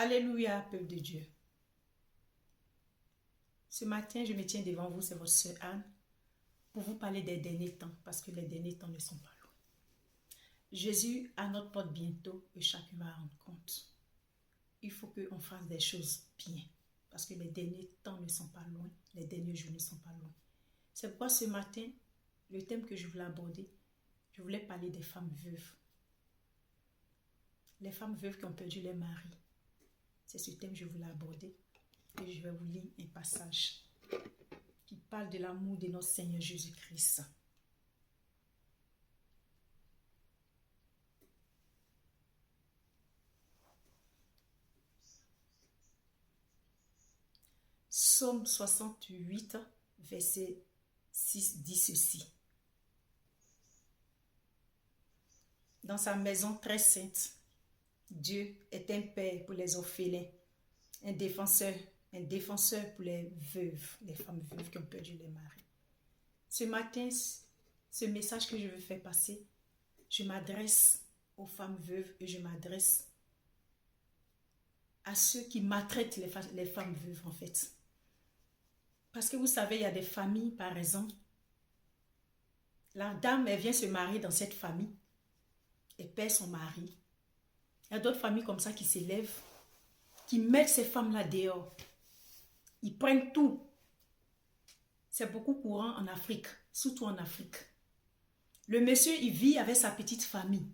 Alléluia, peuple de Dieu. Ce matin, je me tiens devant vous, c'est votre sœur Anne, pour vous parler des derniers temps, parce que les derniers temps ne sont pas loin. Jésus à notre porte bientôt et chacun va rendre compte. Il faut qu'on fasse des choses bien, parce que les derniers temps ne sont pas loin, les derniers jours ne sont pas loin. C'est pourquoi ce matin, le thème que je voulais aborder, je voulais parler des femmes veuves. Les femmes veuves qui ont perdu leur mari. C'est ce thème que je voulais aborder. Et je vais vous lire un passage qui parle de l'amour de notre Seigneur Jésus-Christ. Psaume 68, verset 6 dit ceci. Dans sa maison très sainte, Dieu est un père pour les orphelins, un défenseur pour les veuves, les femmes veuves qui ont perdu leur mari. Ce matin, ce message que je veux faire passer, je m'adresse aux femmes veuves et je m'adresse à ceux qui maltraitent les femmes veuves en fait. Parce que vous savez, il y a des familles, par exemple, la dame, elle vient se marier dans cette famille, elle perd son mari. Il y a d'autres familles comme ça qui s'élèvent, qui mettent ces femmes-là dehors. Ils prennent tout. C'est beaucoup courant en Afrique, surtout en Afrique. Le monsieur, il vit avec sa petite famille.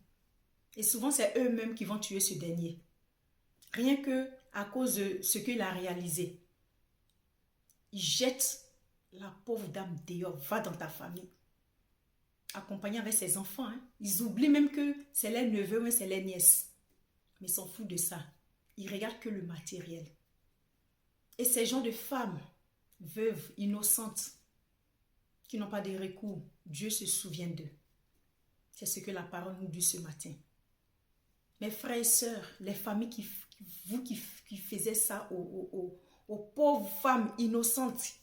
Et souvent, c'est eux-mêmes qui vont tuer ce dernier. Rien que à cause de ce qu'il a réalisé. Il jette la pauvre dame dehors. Va dans ta famille. Accompagné avec ses enfants. Hein. Ils oublient même que c'est les neveux ou c'est les nièces. Mais ils s'en foutent de ça. Ils regardent que le matériel. Et ces gens de femmes, veuves, innocentes, qui n'ont pas de recours, Dieu se souvient d'eux. C'est ce que la parole nous dit ce matin. Mes frères et sœurs, les familles qui faisaient ça aux pauvres femmes innocentes,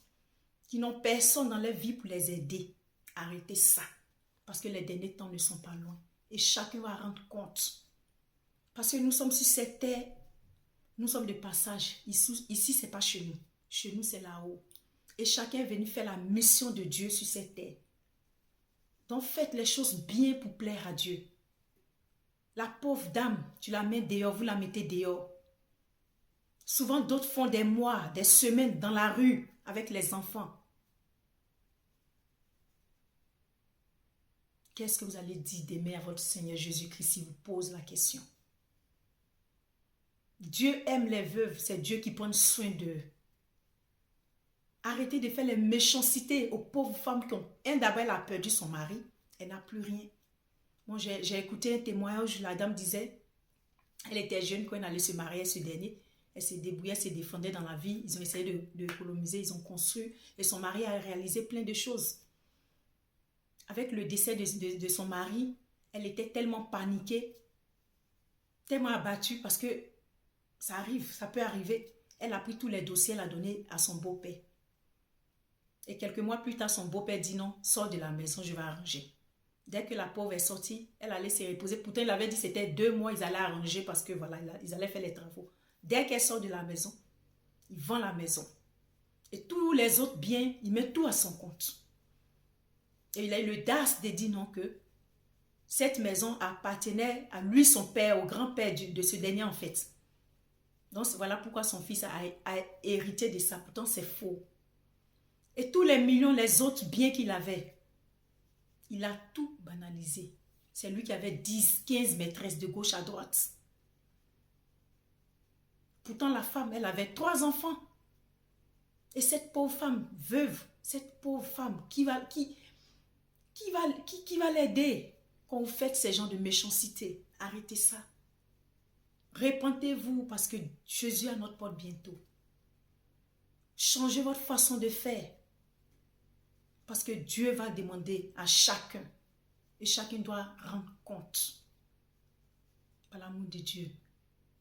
qui n'ont personne dans leur vie pour les aider, arrêtez ça. Parce que les derniers temps ne sont pas loin. Et chacun va rendre compte. Parce que nous sommes sur cette terre, nous sommes de passage. Ici, ce n'est pas chez nous. Chez nous, c'est là-haut. Et chacun est venu faire la mission de Dieu sur cette terre. Donc, faites les choses bien pour plaire à Dieu. La pauvre dame, tu la mets dehors, vous la mettez dehors. Souvent, d'autres font des mois, des semaines dans la rue avec les enfants. Qu'est-ce que vous allez dire demain à votre Seigneur Jésus-Christ s'il vous pose la question? Dieu aime les veuves, c'est Dieu qui prend soin d'eux. Arrêtez de faire les méchancetés aux pauvres femmes qui ont... D'abord, elle a perdu son mari, elle n'a plus rien. Bon, j'ai écouté un témoignage où la dame disait, elle était jeune quand elle allait se marier ce dernier, elle s'est débrouillée, elle s'est défendue dans la vie, ils ont essayé de économiser, ils ont construit, et son mari a réalisé plein de choses. Avec le décès de son mari, elle était tellement paniquée, tellement abattue, parce que ça arrive, ça peut arriver. Elle a pris tous les dossiers, elle a donné à son beau-père. Et quelques mois plus tard, son beau-père dit non, sors de la maison, je vais arranger. Dès que la pauvre est sortie, elle allait se reposer. Pourtant, il avait dit que c'était 2 mois, ils allaient arranger parce que voilà, ils allaient faire les travaux. Dès qu'elle sort de la maison, il vend la maison. Et tous les autres biens, il met tout à son compte. Et il a eu le l'audace de dire non que cette maison appartenait à lui, son père, au grand-père de ce dernier en fait. Donc voilà pourquoi son fils a hérité de ça. Pourtant c'est faux. Et tous les millions, les autres biens qu'il avait, il a tout banalisé. C'est lui qui avait 10, 15 maîtresses de gauche à droite. Pourtant la femme, elle avait 3 enfants. Et cette pauvre femme veuve, cette pauvre femme qui va l'aider quand vous faites ces genres de méchanceté? Arrêtez ça. Répentez-vous parce que Jésus est à notre porte bientôt. Changez votre façon de faire. Parce que Dieu va demander à chacun. Et chacun doit rendre compte. Par l'amour de Dieu,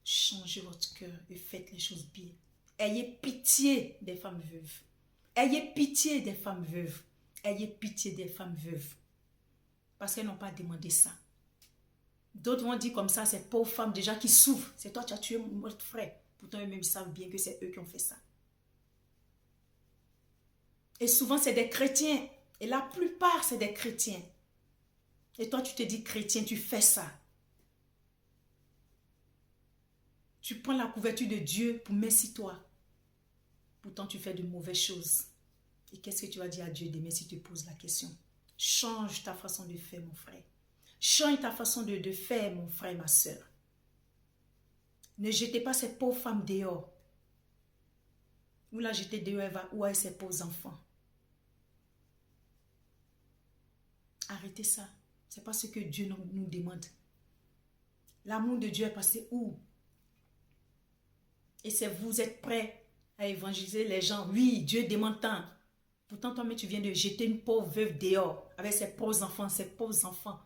changez votre cœur et faites les choses bien. Ayez pitié des femmes veuves. Ayez pitié des femmes veuves. Ayez pitié des femmes veuves. Parce qu'elles n'ont pas demandé ça. D'autres vont dire comme ça, ces pauvres femmes déjà qui souffrent. C'est toi qui as tué notre frère. Pourtant, eux-mêmes savent bien que c'est eux qui ont fait ça. Et souvent, c'est des chrétiens. Et la plupart, c'est des chrétiens. Et toi, tu te dis chrétien, tu fais ça. Tu prends la couverture de Dieu pour merci toi. Pourtant, tu fais de mauvaises choses. Et qu'est-ce que tu vas dire à Dieu demain si tu te poses la question? Change ta façon de faire, mon frère. Change ta façon de faire, mon frère, ma soeur. Ne jetez pas cette pauvre femme dehors. Ou la jeter dehors, elle va où est ses pauvres enfants. Arrêtez ça. C'est pas ce que Dieu nous demande. L'amour de Dieu est passé où? Et c'est vous êtes prêts à évangéliser les gens. Oui, Dieu demande tant. Pourtant, toi-même, tu viens de jeter une pauvre veuve dehors avec ses pauvres enfants, ses pauvres enfants.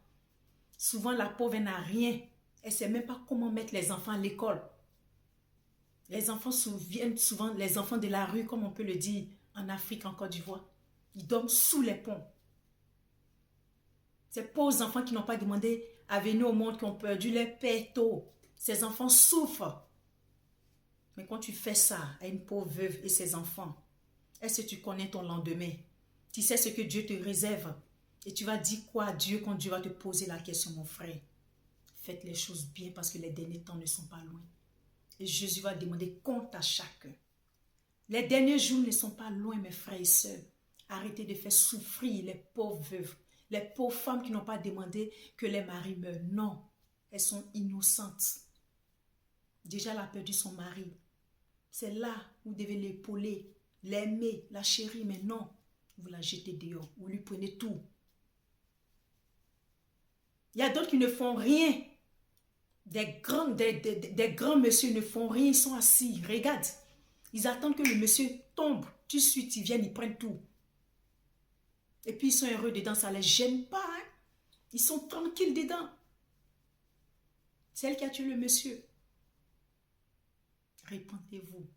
Souvent, la pauvre, elle n'a rien. Elle ne sait même pas comment mettre les enfants à l'école. Les enfants viennent souvent, les enfants de la rue, comme on peut le dire en Afrique, en Côte d'Ivoire. Ils dorment sous les ponts. Ces pauvres enfants qui n'ont pas demandé à venir au monde, qui ont perdu leur père tôt. Ces enfants souffrent. Mais quand tu fais ça à une pauvre veuve et ses enfants, est-ce que tu connais ton lendemain? Tu sais ce que Dieu te réserve? Et tu vas dire quoi à Dieu quand Dieu va te poser la question, mon frère? Faites les choses bien parce que les derniers temps ne sont pas loin. Et Jésus va demander compte à chacun. Les derniers jours ne sont pas loin, mes frères et sœurs. Arrêtez de faire souffrir les pauvres veuves, les pauvres femmes qui n'ont pas demandé que les maris meurent. Non, elles sont innocentes. Déjà, elle a perdu son mari. C'est là où vous devez l'épauler, l'aimer, la chérir, mais non, vous la jetez dehors, vous lui prenez tout. Il y a d'autres qui ne font rien. Des grands messieurs ne font rien, ils sont assis, regarde. Ils attendent que le monsieur tombe. Tout de suite, ils viennent, ils prennent tout. Et puis, ils sont heureux dedans, ça ne les gêne pas. Hein? Ils sont tranquilles dedans. C'est elle qui a tué le monsieur. Répentez-vous.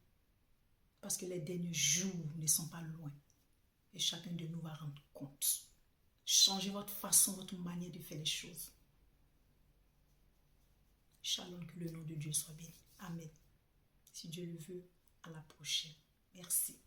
Parce que les derniers jours ne sont pas loin. Et chacun de nous va rendre compte. Changez votre façon, votre manière de faire les choses. Shalom, que le nom de Dieu soit béni. Amen. Si Dieu le veut, à la prochaine. Merci.